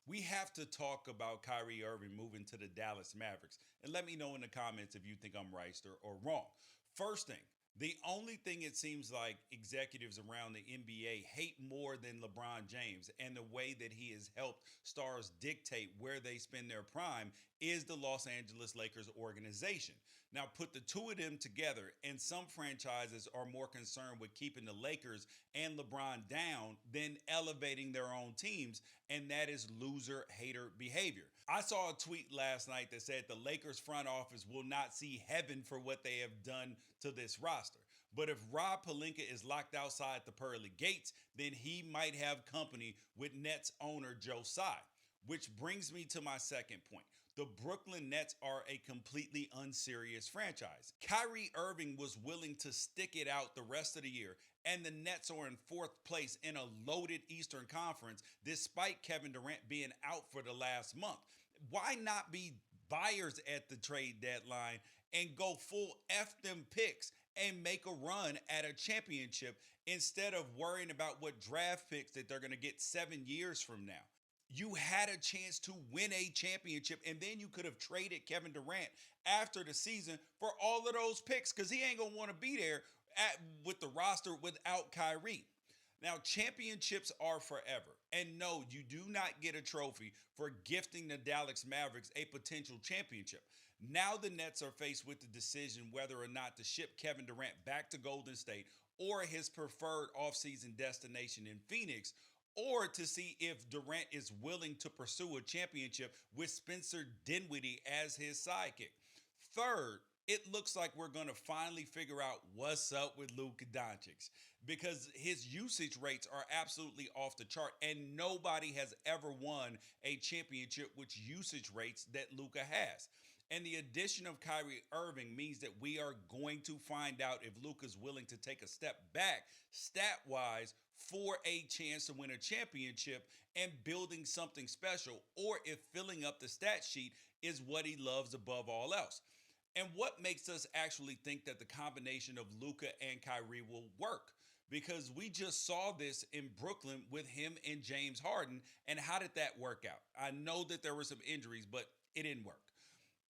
We have to talk about Kyrie Irving moving to the Dallas Mavericks. And let me know in the comments if you think I'm Wrighster or wrong. First thing, the only thing it seems like executives around the NBA hate more than LeBron James and the way that he has helped stars dictate where they spend their prime is the Los Angeles Lakers organization. Now, put the two of them together, and some franchises are more concerned with keeping the Lakers and LeBron down than elevating their own teams, and that is loser hater behavior. I saw a tweet last night that said the Lakers front office will not see heaven for what they have done to this roster. But if Rob Pelinka is locked outside the pearly gates, then he might have company with Nets owner Joe Tsai. Which brings me to my second point. The Brooklyn Nets are a completely unserious franchise. Kyrie Irving was willing to stick it out the rest of the year, and the Nets are in fourth place in a loaded Eastern Conference despite Kevin Durant being out for the last month. Why not be buyers at the trade deadline and go full F them picks and make a run at a championship instead of worrying about what draft picks that they're going to get 7 years from now? You had a chance to win a championship, and then you could have traded Kevin Durant after the season for all of those picks because he ain't gonna want to be there with the roster without Kyrie. Now, championships are forever. And no, you do not get a trophy for gifting the Dallas Mavericks a potential championship. Now the Nets are faced with the decision whether or not to ship Kevin Durant back to Golden State or his preferred offseason destination in Phoenix, or to see if Durant is willing to pursue a championship with Spencer Dinwiddie as his sidekick. Third, it looks like we're going to finally figure out what's up with Luka Doncic because his usage rates are absolutely off the chart, and nobody has ever won a championship with usage rates that Luka has. And the addition of Kyrie Irving means that we are going to find out if Luka's willing to take a step back stat wise for a chance to win a championship and building something special, or if filling up the stat sheet is what he loves above all else. And what makes us actually think that the combination of Luka and Kyrie will work? Because we just saw this in Brooklyn with him and James Harden. And how did that work out? I know that there were some injuries, but it didn't work.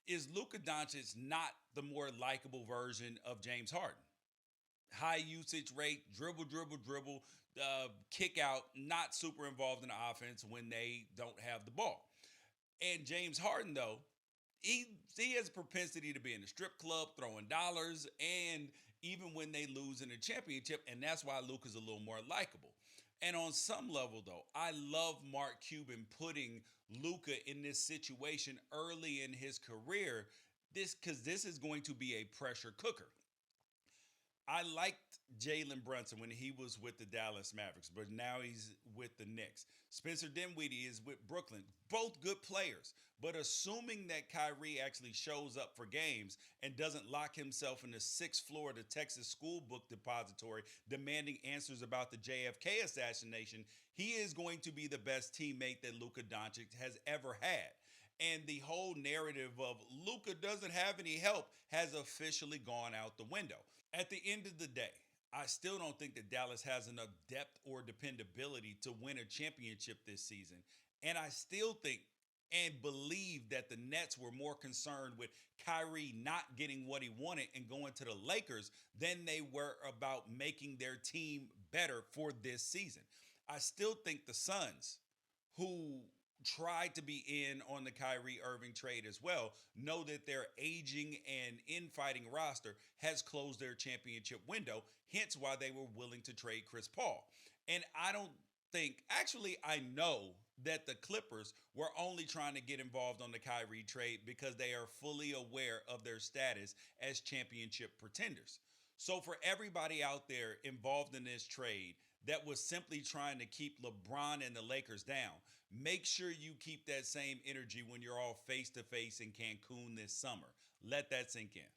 Is Luka Doncic not the more likable version of James Harden? High usage rate, dribble, dribble, dribble, kick out, not super involved in the offense when they don't have the ball. And James Harden, though, he has a propensity to be in the strip club throwing dollars, and even when they lose in the championship, and that's why Luka's a little more likable. And on some level, though, I love Mark Cuban putting Luka in this situation early in his career, because this is going to be a pressure cooker. I liked Jalen Brunson when he was with the Dallas Mavericks, but now he's with the Knicks. Spencer Dinwiddie is with Brooklyn. Both good players. But assuming that Kyrie actually shows up for games and doesn't lock himself in the sixth floor of the Texas School Book Depository demanding answers about the JFK assassination, he is going to be the best teammate that Luka Doncic has ever had. And the whole narrative of Luka doesn't have any help has officially gone out the window. At the end of the day, I still don't think that Dallas has enough depth or dependability to win a championship this season. And I still think and believe that the Nets were more concerned with Kyrie not getting what he wanted and going to the Lakers than they were about making their team better for this season. I still think the Suns, who tried to be in on the Kyrie Irving trade as well, know that their aging and infighting roster has closed their championship window, hence why they were willing to trade Chris Paul. And I don't think, actually, I know that the Clippers were only trying to get involved on the Kyrie trade because they are fully aware of their status as championship pretenders. So for everybody out there involved in this trade that was simply trying to keep LeBron and the Lakers down, make sure you keep that same energy when you're all face to face in Cancun this summer. Let that sink in.